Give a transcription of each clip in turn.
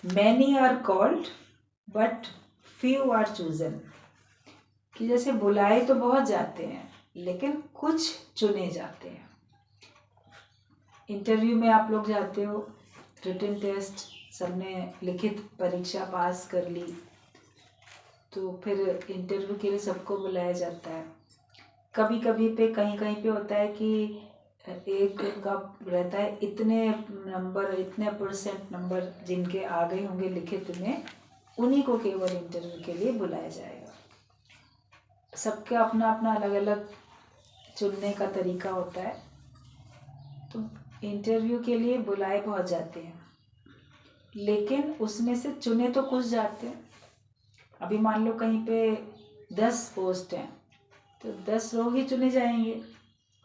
Many are called but few are chosen, कि जैसे बुलाए तो बहुत जाते हैं लेकिन कुछ चुने जाते हैं। इंटरव्यू में आप लोग जाते हो, रिटन टेस्ट, सबने लिखित परीक्षा पास कर ली, तो फिर इंटरव्यू के लिए सबको बुलाया जाता है। कभी कभी पे कहीं कहीं पे होता है कि एक का रहता है इतने नंबर, इतने % नंबर जिनके आ गए होंगे लिखित में, उन्हीं को केवल इंटरव्यू के लिए बुलाया जाएगा। सबका अपना अपना अलग अलग चुनने का तरीका होता है। तो इंटरव्यू के लिए बुलाए बहुत जाते हैं, लेकिन उसमें से चुने तो कुछ जाते हैं। अभी मान लो कहीं पे 10 पोस्ट हैं, तो 10 लोग ही चुने जाएंगे,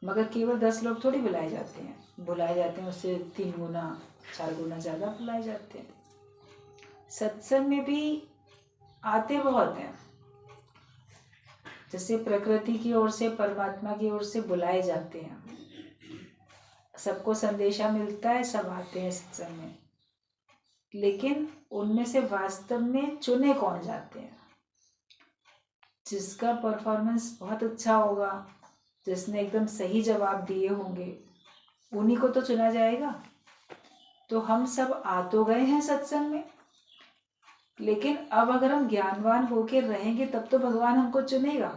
मगर केवल 10 लोग थोड़ी बुलाए जाते हैं। बुलाए जाते हैं उससे 3 गुना 4 गुना ज़्यादा बुलाए जाते हैं। सत्संग में भी आते बहुत हैं, जैसे प्रकृति की ओर से, परमात्मा की ओर से बुलाए जाते हैं। सबको संदेशा मिलता है, सब आते हैं सत्संग में, लेकिन उनमें से वास्तव में चुने कौन जाते हैं? जिसका परफॉर्मेंस बहुत अच्छा होगा, जिसने एकदम सही जवाब दिए होंगे, उन्हीं को तो चुना जाएगा। तो हम सब आ तो गए हैं सत्संग में, लेकिन अब अगर हम ज्ञानवान होकर रहेंगे तब तो भगवान हमको चुनेगा।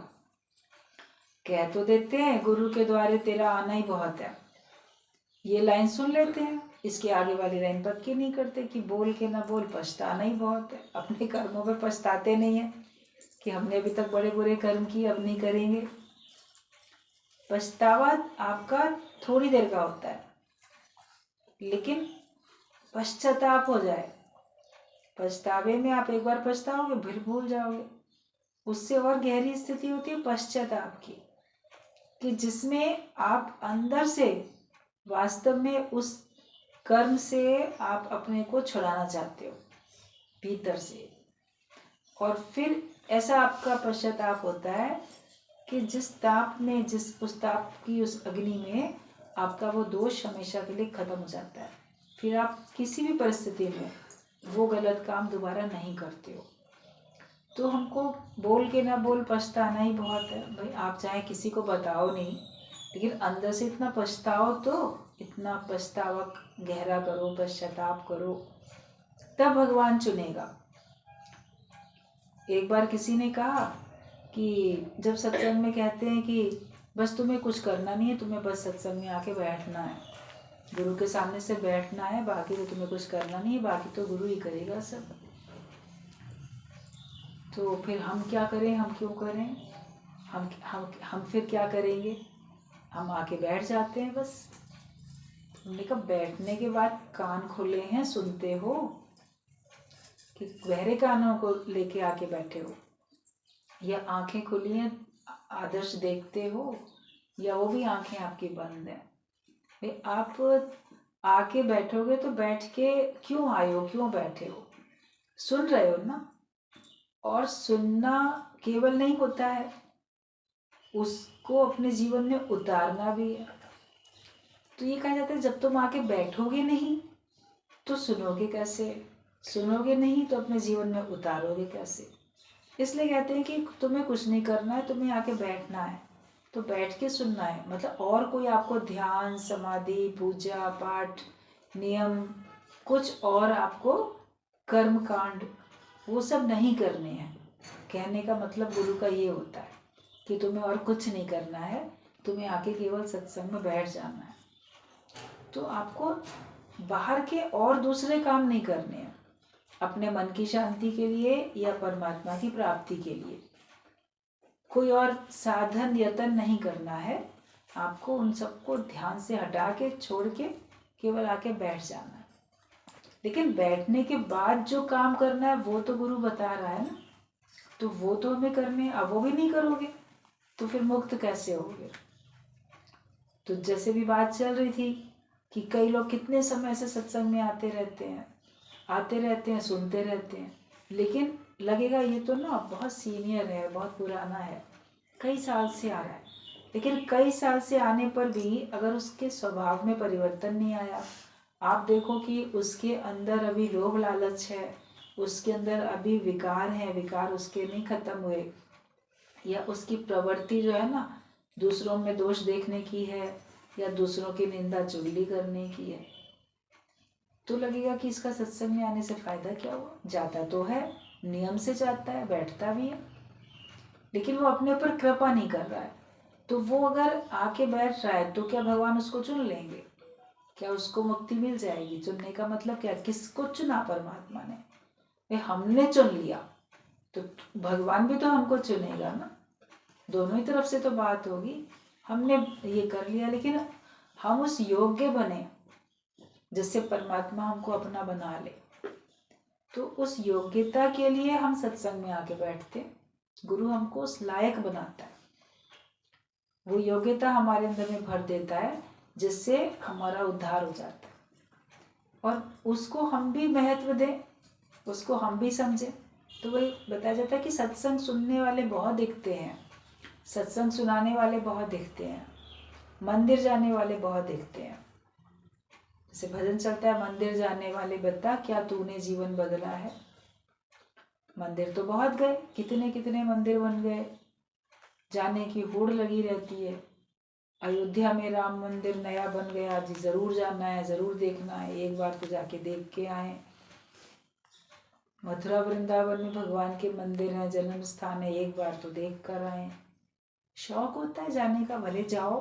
कह तो देते हैं गुरु के द्वारे तेरा आना ही बहुत है, ये लाइन सुन लेते हैं, इसके आगे वाली लाइन पक्की नहीं करते कि बोल के ना बोल पछताना ही बहुत है। अपने कर्मों पे पछताते नहीं है कि हमने अभी तक बड़े बुरे कर्म किए, अब नहीं करेंगे। पछतावा आपका थोड़ी देर का होता है, लेकिन पश्चाताप हो जाए, पछतावे में आप एक बार पछताओगे फिर भूल जाओगे। उससे और गहरी स्थिति होती है पश्चाताप की, कि जिसमें आप अंदर से वास्तव में उस कर्म से आप अपने को छुड़ाना चाहते हो भीतर से। और फिर ऐसा आपका पश्चाताप होता है कि जिस ताप में, उस ताप की उस अग्नि में आपका वो दोष हमेशा के लिए खत्म हो जाता है। फिर आप किसी भी परिस्थिति में वो गलत काम दोबारा नहीं करते हो। तो हमको बोल के ना बोल पछताना ही बहुत है भाई। आप चाहे किसी को बताओ नहीं, लेकिन अंदर से इतना पछताओ, तो इतना पछतावा गहरा करो, पश्चाताप करो, तब भगवान चुनेगा। एक बार किसी ने कहा कि जब सत्संग में कहते हैं कि बस तुम्हें कुछ करना नहीं है, तुम्हें बस सत्संग में आके बैठना है, गुरु के सामने से बैठना है, बाकी तो तुम्हें कुछ करना नहीं है, बाकी तो गुरु ही करेगा सब। तो फिर हम क्या करें, हम क्यों करें, हम फिर क्या करेंगे? हम आके बैठ जाते हैं बस। हमने कहा बैठने के बाद कान खुले हैं, सुनते हो कि बहरे कानों को लेके आके बैठे हो, या आंखें खुली हैं आदर्श देखते हो, या वो भी आंखें आपकी बंद हैं? भाई आप आके बैठोगे तो बैठ के क्यों आए हो, क्यों बैठे हो? सुन रहे हो ना। और सुनना केवल नहीं होता है, उसको अपने जीवन में उतारना भी है। तो ये कहा जाता है जब तुम आके बैठोगे नहीं तो सुनोगे कैसे, सुनोगे नहीं तो अपने जीवन में उतारोगे कैसे? इसलिए कहते हैं कि तुम्हें कुछ नहीं करना है, तुम्हें आके बैठना है, तो बैठ के सुनना है। मतलब और कोई आपको ध्यान, समाधि, पूजा पाठ, नियम, कुछ और आपको कर्म कांड वो सब नहीं करने हैं। कहने का मतलब गुरु का ये होता है कि तुम्हें और कुछ नहीं करना है, तुम्हें आके केवल सत्संग में बैठ जाना है। तो आपको बाहर के और दूसरे काम नहीं करने हैं अपने मन की शांति के लिए या परमात्मा की प्राप्ति के लिए। कोई और साधन यतन नहीं करना है, आपको उन सबको ध्यान से हटा के छोड़ के केवल आके बैठ जाना है। लेकिन बैठने के बाद जो काम करना है वो तो गुरु बता रहा है ना, तो वो तो हमें करने। अब वो भी नहीं करोगे तो फिर मुक्त कैसे होगे? तो जैसे भी बात चल रही थी कि कई लोग कितने समय से सत्संग में आते रहते हैं, सुनते रहते हैं, लेकिन लगेगा ये तो ना बहुत सीनियर है, बहुत पुराना है, कई साल से आ रहा है। लेकिन कई साल से आने पर भी अगर उसके स्वभाव में परिवर्तन नहीं आया, आप देखो कि उसके अंदर अभी लोभ लालच है, उसके अंदर अभी विकार है, विकार उसके नहीं खत्म हुए, या उसकी प्रवृत्ति जो है ना दूसरों में दोष देखने की है या दूसरों की निंदा चुगली करने की है, तो लगेगा कि इसका सत्संग में आने से फायदा क्या हुआ। जाता तो है, नियम से जाता है, बैठता भी है, लेकिन वो अपने ऊपर कृपा नहीं कर रहा है। तो वो अगर आके बैठ रहा है तो क्या भगवान उसको चुन लेंगे? क्या उसको मुक्ति मिल जाएगी? चुनने का मतलब क्या? किसको चुना परमात्मा ने? हमने चुन लिया तो भगवान भी तो हमको चुनेगा ना। दोनों ही तरफ से तो बात होगी। हमने ये कर लिया, लेकिन हम उस योग्य बने जिससे परमात्मा हमको अपना बना ले। तो उस योग्यता के लिए हम सत्संग में आके बैठते, गुरु हमको उस लायक बनाता है, वो योग्यता हमारे अंदर में भर देता है जिससे हमारा उद्धार हो जाता है। और उसको हम भी महत्व दें, उसको हम भी समझें। तो वही बताया जाता है कि सत्संग सुनने वाले बहुत दिखते हैं, सत्संग सुनाने वाले बहुत दिखते हैं, मंदिर जाने वाले बहुत दिखते हैं। जैसे भजन चलता है, मंदिर जाने वाले बता क्या तूने जीवन बदला है। मंदिर तो बहुत गए, कितने कितने मंदिर बन गए, जाने की होड़ लगी रहती है। अयोध्या में राम मंदिर नया बन गया जी, जरूर जाना है, जरूर देखना है, एक बार तो जाके देख के आए। मथुरा वृंदावन में भगवान के मंदिर हैं, जन्म स्थान है, एक बार तो देख कर आए। शौक होता है जाने का, भले जाओ,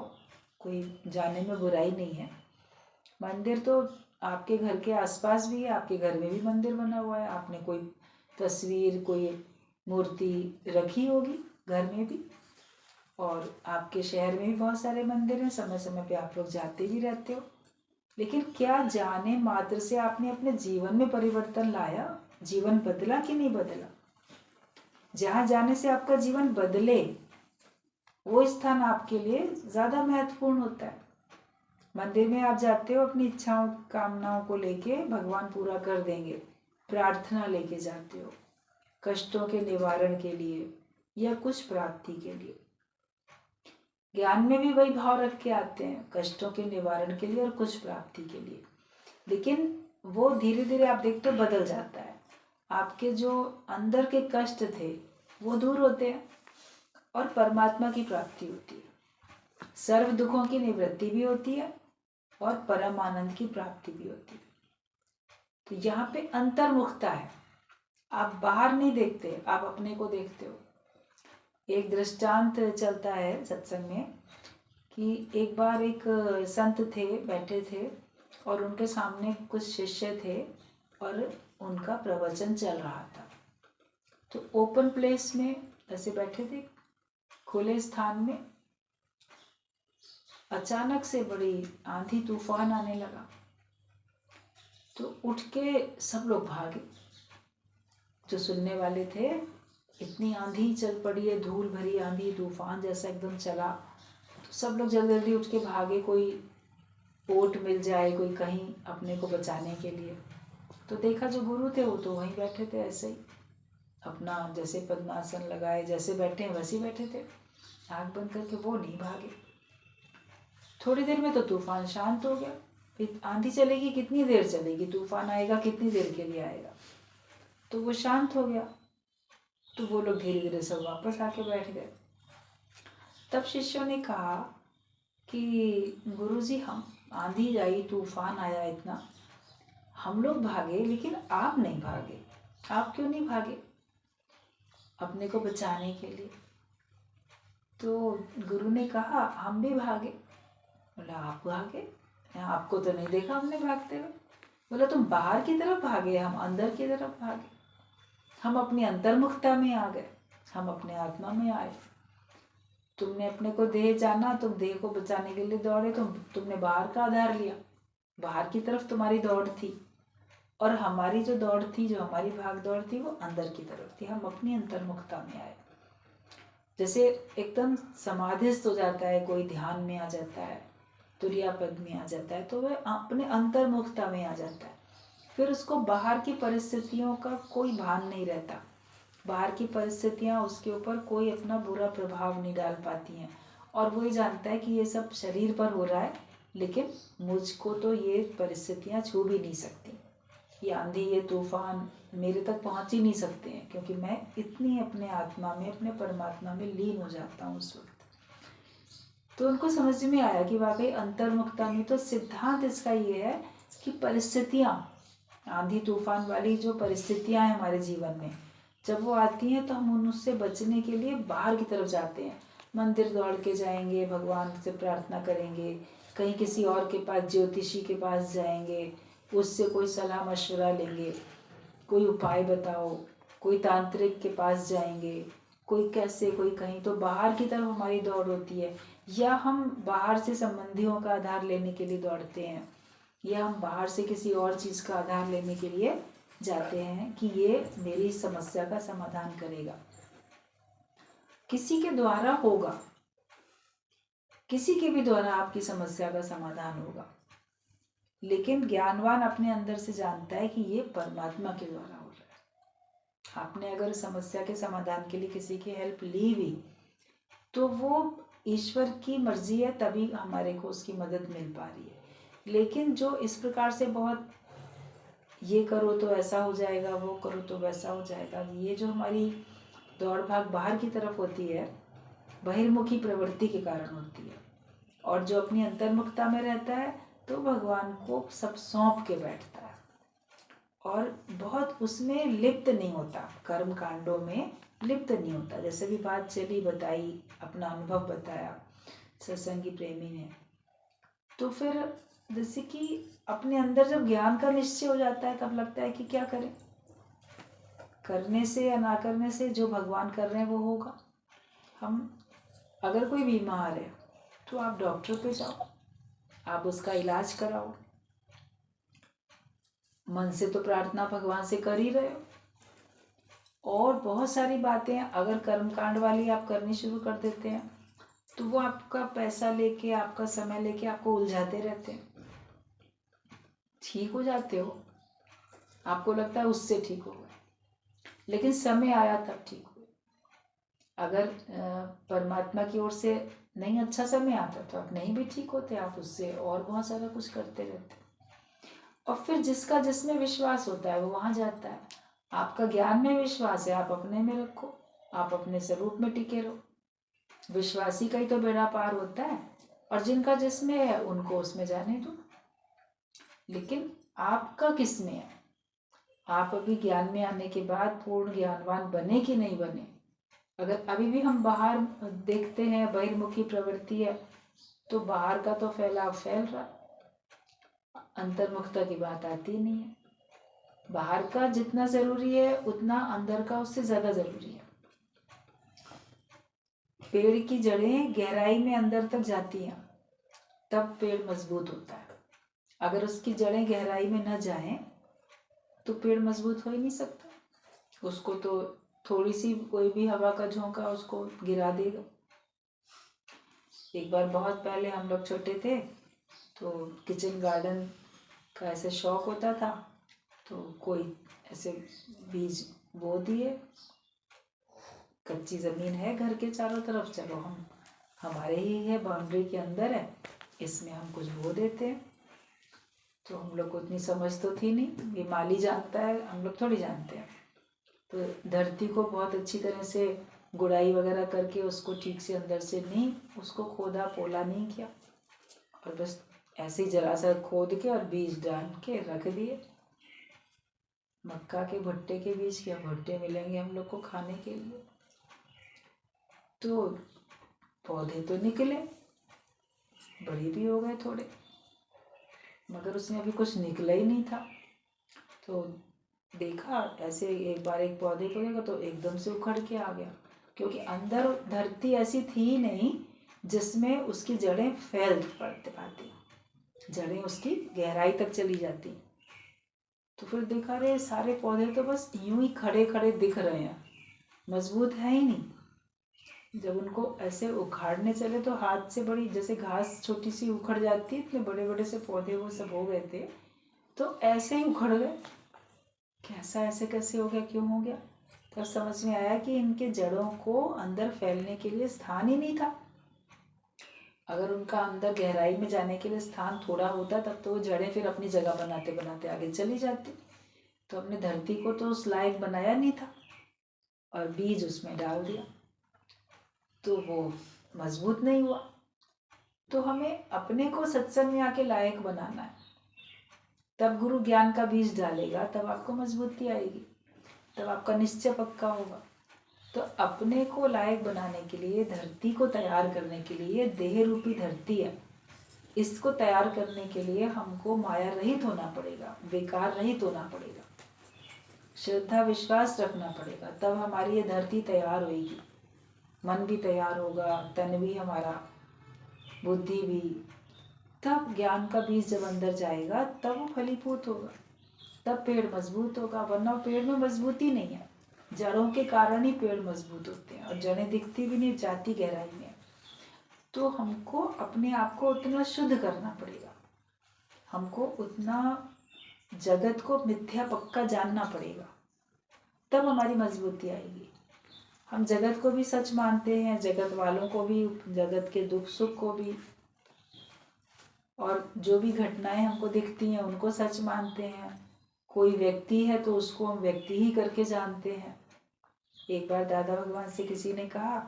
कोई जाने में बुराई नहीं है। मंदिर तो आपके घर के आसपास भी है, आपके घर में भी मंदिर बना हुआ है, आपने कोई तस्वीर, कोई मूर्ति रखी होगी घर में भी, और आपके शहर में भी बहुत सारे मंदिर हैं, समय समय पे आप लोग जाते भी रहते हो। लेकिन क्या जाने मात्र से आपने अपने जीवन में परिवर्तन लाया? जीवन बदला कि नहीं बदला? जहाँ जाने से आपका जीवन बदले वो स्थान आपके लिए ज्यादा महत्वपूर्ण होता है। मंदिर में आप जाते हो अपनी इच्छाओं कामनाओं को लेके, भगवान पूरा कर देंगे, प्रार्थना लेके जाते हो, कष्टों के निवारण के लिए या कुछ प्राप्ति के लिए। ज्ञान में भी वही भाव रख के आते हैं, कष्टों के निवारण के लिए और कुछ प्राप्ति के लिए। लेकिन वो धीरे धीरे आप देखते हो बदल जाता है। आपके जो अंदर के कष्ट थे वो दूर होते हैं और परमात्मा की प्राप्ति होती है। सर्व दुखों की निवृत्ति भी होती है और परम आनंद की प्राप्ति भी होती है। तो यहाँ पे अंतर्मुखता है, आप बाहर नहीं देखते, आप अपने को देखते हो। एक दृष्टांत चलता है सत्संग में कि एक बार एक संत थे, बैठे थे और उनके सामने कुछ शिष्य थे और उनका प्रवचन चल रहा था। तो ओपन प्लेस में ऐसे बैठे थे, खुले स्थान में, अचानक से बड़ी आंधी तूफान आने लगा। तो उठ के सब लोग भागे, जो सुनने वाले थे। इतनी आंधी चल पड़ी है, धूल भरी आंधी, तूफान जैसा एकदम चला। तो सब लोग जल्दी जल्दी उठ के भागे, कोई ओट मिल जाए, कोई कहीं अपने को बचाने के लिए। तो देखा जो गुरु थे वो तो वहीं बैठे थे, ऐसे ही अपना जैसे पद्मासन लगाए, जैसे बैठे हैं वैसे ही बैठे थे, आँख बंद करके। वो नहीं भागे। थोड़ी देर में तो तूफान शांत हो गया। फिर आंधी चलेगी, कितनी देर चलेगी, तूफान आएगा कितनी देर के लिए आएगा, तो वो शांत हो गया। तो वो लोग धीरे धीरे सब वापस आके बैठ गए। तब शिष्यों ने कहा कि गुरुजी, हम आंधी आई, तूफान आया इतना, हम लोग भागे लेकिन आप नहीं भागे, आप क्यों नहीं भागे अपने को बचाने के लिए? तो गुरु ने कहा हम भी भागे। बोला आप भागे? आपको तो नहीं देखा हमने भागते हुए। बोला तुम बाहर की तरफ भागे, हम अंदर की तरफ भागे। हम अपनी अंतर्मुखता में आ गए, हम अपने आत्मा में आए। तुमने अपने को देह जाना, तुम देह को बचाने के लिए दौड़े, तुमने बाहर का आधार लिया, बाहर की तरफ तुम्हारी दौड़ थी। और हमारी जो दौड़ थी, जो हमारी भाग दौड़ थी, वो अंदर की तरफ थी। हम अपनी अंतर्मुखता में आए। जैसे एकदम समाधिस्थ हो जाता है कोई, ध्यान में आ जाता है, तुरिया पद में आ जाता है, तो वह अपने अंतर्मुखता में आ जाता है। फिर उसको बाहर की परिस्थितियों का कोई भान नहीं रहता। बाहर की परिस्थितियां उसके ऊपर कोई अपना बुरा प्रभाव नहीं डाल पाती हैं। और वो ये जानता है कि ये सब शरीर पर हो रहा है, लेकिन मुझको तो ये परिस्थितियाँ छू भी नहीं सकती, ये आंधी ये तूफान मेरे तक पहुँच ही नहीं सकते हैं, क्योंकि मैं इतनी अपने आत्मा में, अपने परमात्मा में लीन हो जाता हूँ उस वक्त। तो उनको समझ में आया कि वाकई अंतर्मुखता में तो सिद्धांत इसका ये है कि परिस्थितियाँ, आंधी तूफान वाली जो परिस्थितियाँ हैं हमारे जीवन में, जब वो आती हैं तो हम उनसे बचने के लिए बाहर की तरफ जाते हैं। मंदिर दौड़ के जाएंगे, भगवान से प्रार्थना करेंगे, कहीं किसी और के पास, ज्योतिषी के पास जाएंगे, उससे कोई सलाह मशवरा लेंगे, कोई उपाय बताओ, कोई तांत्रिक के पास जाएंगे, कोई कैसे, कोई कहीं। तो बाहर की तरफ हमारी दौड़ होती है, या हम बाहर से संबंधियों का आधार लेने के लिए दौड़ते हैं, या हम बाहर से किसी और चीज़ का आधार लेने के लिए जाते हैं कि ये मेरी समस्या का समाधान करेगा। किसी के द्वारा होगा, किसी के भी द्वारा आपकी समस्या का समाधान होगा, लेकिन ज्ञानवान अपने अंदर से जानता है कि ये परमात्मा के द्वारा हो रहा है। आपने अगर समस्या के समाधान के लिए किसी की हेल्प ली भी, तो वो ईश्वर की मर्जी है, तभी हमारे को उसकी मदद मिल पा रही है। लेकिन जो इस प्रकार से बहुत ये करो तो ऐसा हो जाएगा, वो करो तो वैसा हो जाएगा, ये जो हमारी दौड़ भाग बाहर की तरफ होती है, बहिर्मुखी प्रवृत्ति के कारण होती है। और जो अपनी अंतर्मुखता में रहता है तो भगवान को सब सौंप के बैठता है और बहुत उसमें लिप्त नहीं होता, कर्म कांडों में लिप्त नहीं होता। जैसे भी बात चली, बताई, अपना अनुभव बताया सत्संगी प्रेमी ने, तो फिर जैसे कि अपने अंदर जब ज्ञान का निश्चय हो जाता है, तब लगता है कि क्या करें, करने से या ना करने से जो भगवान कर रहे हैं वो होगा। हम अगर कोई बीमार है तो आप डॉक्टर पे जाओ, आप उसका इलाज कराओ, मन से तो प्रार्थना भगवान से कर ही रहे हो। और बहुत सारी बातें अगर कर्मकांड वाली आप करनी शुरू कर देते हैं तो वो आपका पैसा लेके, आपका समय लेके आपको उलझाते रहते हैं। ठीक हो जाते हो, आपको लगता है उससे ठीक हो गए, लेकिन समय आया तब ठीक हुए। अगर परमात्मा की ओर से नहीं अच्छा समय आता तो आप नहीं भी ठीक होते, आप उससे और बहुत सारा कुछ करते रहते। और फिर जिसका जिसमें विश्वास होता है वो वहां जाता है। आपका ज्ञान में विश्वास है, आप अपने में रखो, आप अपने स्वरूप में टिके रहो। विश्वासी का ही तो बेड़ा पार होता है, और जिनका जिसमें है उनको उसमें जाने दो। लेकिन आपका किस में है? आप अभी ज्ञान में आने के बाद पूर्ण ज्ञानवान बने कि नहीं बने? अगर अभी भी हम बाहर देखते हैं बहिर्मुखी प्रवृत्ति है, तो बाहर का तो फैलाव फैल रहा, अंतर्मुखता की बात आती नहीं है। बाहर का जितना जरूरी है उतना अंदर का उससे ज्यादा जरूरी है। पेड़ की जड़ें गहराई में अंदर तक जाती हैं, तब पेड़ मजबूत होता है। अगर उसकी जड़ें गहराई में न जाएं तो पेड़ मजबूत हो ही नहीं सकता। उसको तो थोड़ी सी कोई भी हवा का झोंका उसको गिरा देगा। एक बार बहुत पहले हम लोग छोटे थे तो किचन गार्डन का ऐसे शौक होता था, तो कोई ऐसे बीज बो दिए। कच्ची ज़मीन है घर के चारों तरफ, चलो हम हमारे ही है, बाउंड्री के अंदर है, इसमें हम कुछ बो देते हैं। तो हम लोग को इतनी समझ तो थी नहीं, ये माली जानता है, हम लोग थोड़ी जानते हैं। तो धरती को बहुत अच्छी तरह से गुड़ाई वगैरह करके उसको ठीक से अंदर से नहीं उसको खोदा पोला नहीं किया, और बस ऐसे ही जरा सा खोद के और बीज डाल के रख दिए। मक्का के भुट्टे के बीज, क्या भुट्टे मिलेंगे हम लोग को खाने के लिए। तो पौधे तो निकले, बड़े भी हो गए थोड़े, मगर उसमें अभी कुछ निकला ही नहीं था। तो देखा ऐसे, एक बार एक पौधे को देखा तो एकदम से उखड़ के आ गया, क्योंकि अंदर धरती ऐसी थी ही नहीं जिसमें उसकी जड़ें फैल पड़ते पाती, जड़ें उसकी गहराई तक चली जाती। तो फिर देखा रे सारे पौधे तो बस यूं ही खड़े खड़े दिख रहे हैं, मजबूत है ही नहीं। जब उनको ऐसे उखाड़ने चले तो हाथ से बड़ी, जैसे घास छोटी सी उखड़ जाती है, इतने बड़े बड़े से पौधे वो सब हो गए थे, तो ऐसे ही उखड़ गए। कैसा, ऐसे कैसे हो गया, क्यों हो गया? तब समझ में आया कि इनके जड़ों को अंदर फैलने के लिए स्थान ही नहीं था। अगर उनका अंदर गहराई में जाने के लिए स्थान थोड़ा होता तब तो वो जड़ें फिर अपनी जगह बनाते बनाते आगे चली जाती। तो हमने धरती को तो उस लायक बनाया नहीं था और बीज उसमें डाल दिया तो वो मजबूत नहीं हुआ। तो हमें अपने को सत्संग में आके लायक बनाना है, तब गुरु ज्ञान का बीज डालेगा, तब आपको मजबूती आएगी, तब आपका निश्चय पक्का होगा। तो अपने को लायक बनाने के लिए, धरती को तैयार करने के लिए, देह रूपी धरती है, इसको तैयार करने के लिए हमको माया रहित होना पड़ेगा, विकार रहित होना पड़ेगा, श्रद्धा विश्वास रखना पड़ेगा, तब हमारी ये धरती तैयार होगी। मन भी तैयार होगा, तन भी हमारा, बुद्धि भी। तब ज्ञान का बीज जब अंदर जाएगा तब वो फलीभूत होगा, तब पेड़ मजबूत होगा। वरना पेड़ में मजबूती नहीं है, जड़ों के कारण ही पेड़ मजबूत होते हैं और जड़ें दिखती भी नहीं, जाती गहराई में। तो हमको अपने आप को उतना शुद्ध करना पड़ेगा, हमको उतना जगत को मिथ्या पक्का जानना पड़ेगा, तब हमारी मजबूती आएगी। हम जगत को भी सच मानते हैं, जगत वालों को भी, जगत के दुख सुख को भी, और जो भी घटनाएं हमको दिखती हैं उनको सच मानते हैं। कोई व्यक्ति है तो उसको हम व्यक्ति ही करके जानते हैं। एक बार दादा भगवान से किसी ने कहा,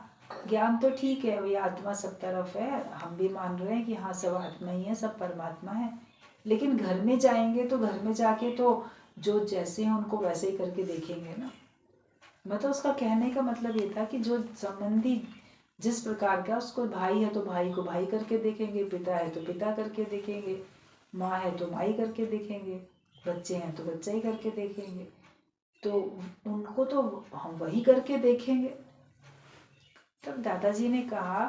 ज्ञान तो ठीक है, वही आत्मा सब तरफ है, हम भी मान रहे हैं कि हाँ सब आत्मा ही है, सब परमात्मा है, लेकिन घर में जाएंगे तो घर में जाके तो जो जैसे हैं उनको वैसे ही करके देखेंगे ना। मतलब उसका कहने का मतलब ये था कि जो संबंधी जिस प्रकार का, उसको भाई है तो भाई को भाई करके देखेंगे, पिता है तो पिता करके देखेंगे, माँ है तो माँ ही करके देखेंगे, बच्चे हैं तो बच्चा ही करके देखेंगे। तो उनको तो हम वही करके देखेंगे। तब दादाजी ने कहा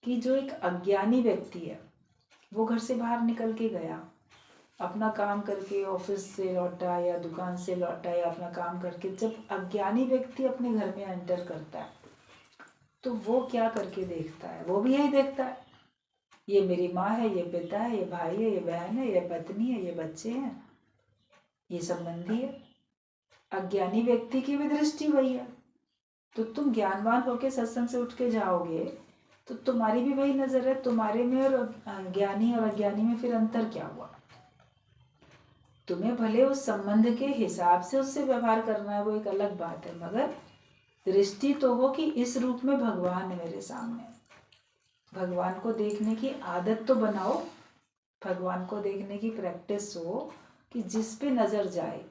कि जो एक अज्ञानी व्यक्ति है, वो घर से बाहर निकल के गया, अपना काम करके ऑफिस से लौटा या दुकान से लौटा या अपना काम करके, जब अज्ञानी व्यक्ति अपने घर में एंटर करता है तो वो क्या करके देखता है? वो भी यही देखता है, ये मेरी माँ है, ये पिता है, ये भाई है, ये बहन है, ये पत्नी है, ये बच्चे हैं, ये संबंधी है। अज्ञानी व्यक्ति की भी दृष्टि वही है। तो तुम ज्ञानवान होके सत्संग से उठ के जाओगे तो तुम्हारी भी वही नजर है, तुम्हारे में और ज्ञानी और अज्ञानी में फिर अंतर क्या हुआ? तुम्हें भले उस संबंध के हिसाब से उससे व्यवहार करना है, वो एक अलग बात है, मगर दृष्टि तो हो कि इस रूप में भगवान है मेरे सामने। भगवान को देखने की आदत तो बनाओ, भगवान को देखने की प्रैक्टिस हो कि जिस पे नजर जाए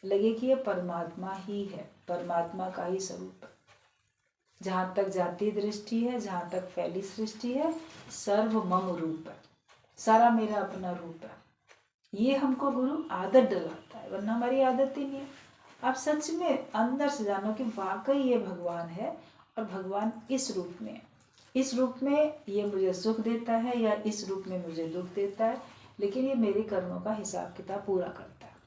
लगे कि ये परमात्मा ही है, परमात्मा का ही स्वरूप है। जहाँ तक जाती दृष्टि है, जहाँ तक फैली सृष्टि है, सर्व मम रूप है, सारा मेरा अपना रूप है। ये हमको गुरु आदत डलाता है, वरना हमारी आदत ही नहीं है। आप सच में अंदर से जानो कि वाकई ये भगवान है और भगवान इस रूप में है, इस रूप में ये मुझे सुख देता है या इस रूप में मुझे दुख देता है, लेकिन ये मेरे कर्मों का हिसाब किताब पूरा करता है।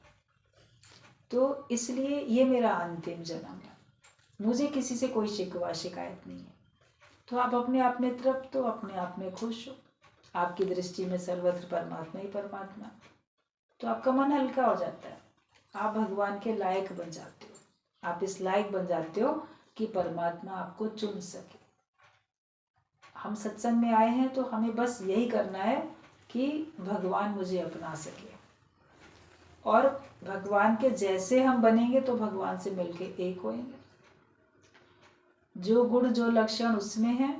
तो इसलिए ये मेरा अंतिम जन्म है, मुझे किसी से कोई शिकवा शिकायत नहीं है। तो आप अपने आप में तृप्त, तो अपने आप में खुश हो, आपकी दृष्टि में सर्वत्र परमात्मा ही परमात्मा, तो आपका मन हल्का हो जाता है, आप भगवान के लायक बन जाते हो। आप इस लायक बन जाते हो कि परमात्मा आपको चुन सके। हम सत्संग में आए हैं तो हमें बस यही करना है कि भगवान मुझे अपना सके, और भगवान के जैसे हम बनेंगे तो भगवान से मिलके एक होंगे। जो गुण जो लक्षण उसमें है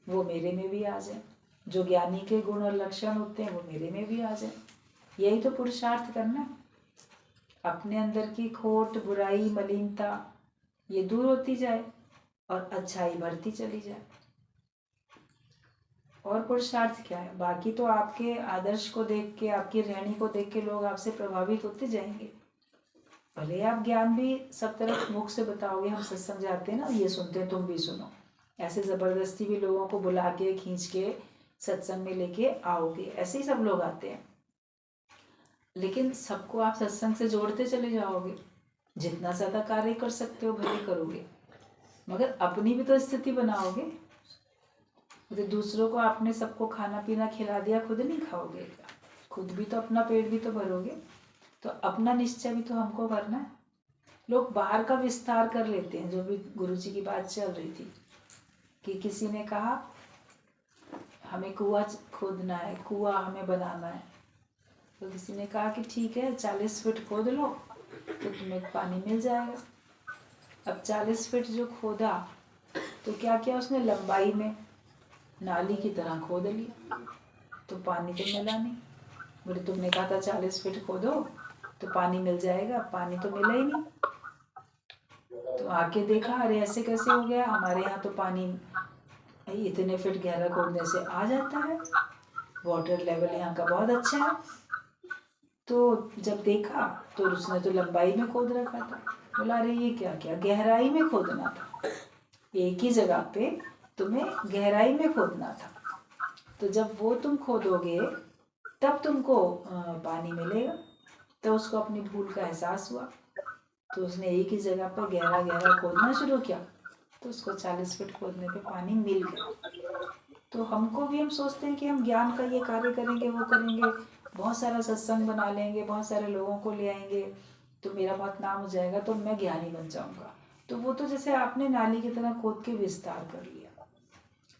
वो मेरे में भी आ जाए, जो ज्ञानी के गुण और लक्षण होते हैं वो मेरे में भी आ जाए। यही तो पुरुषार्थ करना है। अपने अंदर की खोट, बुराई, मलिनता ये दूर होती जाए और अच्छाई बढ़ती चली जाए। और पुरुषार्थ क्या है? बाकी तो आपके आदर्श को देख के, आपकी रहनी को देख के लोग आपसे प्रभावित होते जाएंगे। भले आप ज्ञान भी सब तरफ मुख से बताओगे, हम सत्संग जाते हैं ना, ये सुनते हैं तुम भी सुनो, ऐसे जबरदस्ती भी लोगों को बुला के खींच के सत्संग में लेके आओगे, ऐसे ही सब लोग आते हैं। लेकिन सबको आप सत्संग से जोड़ते चले जाओगे, जितना ज़्यादा कार्य कर सकते हो भले करोगे, मगर अपनी भी तो स्थिति बनाओगे। तो दूसरों को आपने सबको खाना पीना खिला दिया, खुद नहीं खाओगे? खुद भी तो अपना पेट भी तो भरोगे। तो अपना निश्चय भी तो हमको करना है। लोग बाहर का विस्तार कर लेते हैं, जो भी गुरुजी की बात चल रही थी कि किसी ने कहा हमें कुआं खोदना है, कुआं हमें बनाना है। तो किसी ने कहा कि ठीक है 40 फीट खोद लो तो तुम्हें पानी मिल जाएगा। अब 40 फीट जो खोदा तो क्या किया उसने, लंबाई में नाली की तरह खोद लिया, तो पानी तो मिला नहीं। बोले तुमने कहा था 40 फीट खोदो तो पानी मिल जाएगा, पानी तो मिला ही नहीं। तो आके देखा, अरे ऐसे कैसे हो गया, हमारे यहाँ तो पानी इतने फीट गहरा खोदने से आ जाता है, वाटर लेवल यहाँ का बहुत अच्छा है। तो जब देखा तो उसने तो लंबाई में खोद रखा था। बोला अरे ये क्या क्या, गहराई में खोदना था, एक ही जगह पे तुम्हें गहराई में खोदना था। तो जब वो तुम खोदोगे तब तुमको पानी मिलेगा। तो उसको अपनी भूल का एहसास हुआ, तो उसने एक ही जगह पर गहरा गहरा खोदना शुरू किया, तो उसको 40 फीट खोदने पे पानी मिल गया। तो हमको भी, हम सोचते हैं कि हम ज्ञान का ये कार्य करेंगे, वो करेंगे, बहुत सारा सत्संग बना लेंगे, बहुत सारे लोगों को ले आएंगे तो मेरा बहुत नाम हो जाएगा, तो मैं ज्ञानी बन जाऊंगा। तो वो तो जैसे आपने नाली की तरह खोद के विस्तार कर लिया।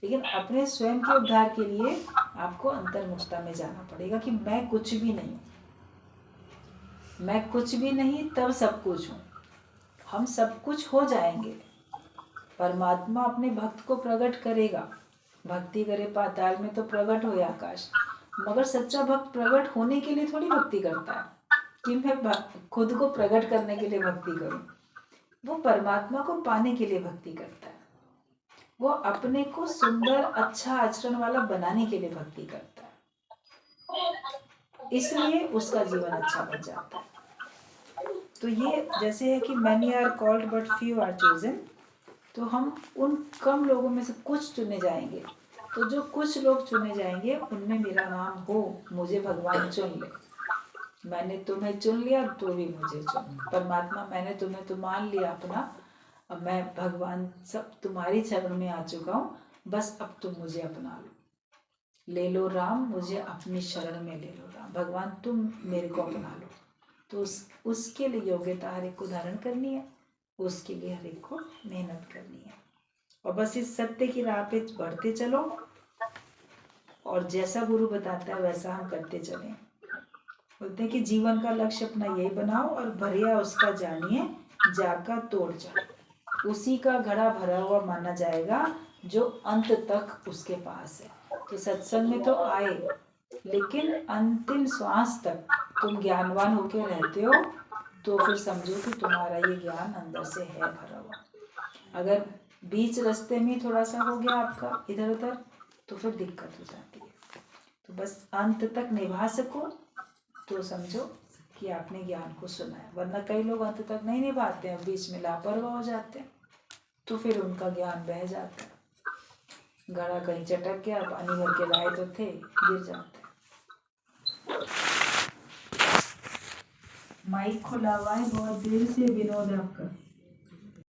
लेकिन अपने स्वयं के उद्धार के लिए आपको अंतर्मुखता में जाना पड़ेगा कि मैं कुछ भी नहीं, मैं कुछ भी नहीं तब सब कुछ हूँ। हम सब कुछ हो जाएंगे, परमात्मा अपने भक्त को प्रकट करेगा। भक्ति करे पाताल में तो प्रकट हो आकाश। मगर सच्चा भक्त प्रकट होने के लिए थोड़ी भक्ति करता है कि मैं खुद को प्रकट करने के लिए भक्ति करूं। वो परमात्मा को पाने के लिए भक्ति करता है। वो अपने को सुंदर अच्छा आचरण वाला बनाने के लिए भक्ति करता है, इसलिए उसका जीवन अच्छा बन जाता है। तो ये जैसे है कि many are called but few are chosen, तो हम उन कम लोगों में से कुछ चुने जाएंगे। तो जो कुछ लोग चुने जाएंगे उनमें मेरा नाम हो, मुझे भगवान चुन ले। मैंने तुम्हें चुन लिया तो भी मुझे चुन। परमात्मा मैंने तुम्हें तो मान लिया अपना, अब मैं भगवान सब तुम्हारी शरण में आ चुका हूँ, बस अब तुम मुझे अपना लो। ले लो राम, मुझे अपनी शरण में ले लो राम, भगवान तुम मेरे को अपना लो। तो उसके लिए योग्यता हर एक को धारण करनी है, उसके लिए हर एक को मेहनत करनी है। और बस इस सत्य की राह पे बढ़ते चलो, और जैसा गुरु बताता है वैसा हम करते चलें। बोलते हैं कि जीवन का लक्ष्य अपना यही बनाओ और भरिया उसका जानिए, जाका तोड़ जाओ। उसी का घड़ा भरा हुआ माना जाएगा जो अंत तक उसके पास है। तो सत्संग में तो आए, लेकिन अंतिम श्वास तक तुम ज्ञानवान होकर रहते हो, तो फिर समझो कि तुम्हारा ये ज्ञान अंदर से है भरा हुआ। अगर बीच रास्ते में थोड़ा सा हो गया आपका इधर उधर, तो फिर दिक्कत हो जाती है। तो बस अंत तक निभा सको तो समझो कि आपने ज्ञान को सुना है। वरना कई लोग अंत तक नहीं निभाते हैं, बीच में लापरवाह हो जाते हैं, तो फिर उनका ज्ञान बह जाता है। घड़ा कहीं चटक गया, पानी भर के लाए तो थे, गिर जाता है। माइक खुला हुआ है, बहुत देर से विनोद आपका।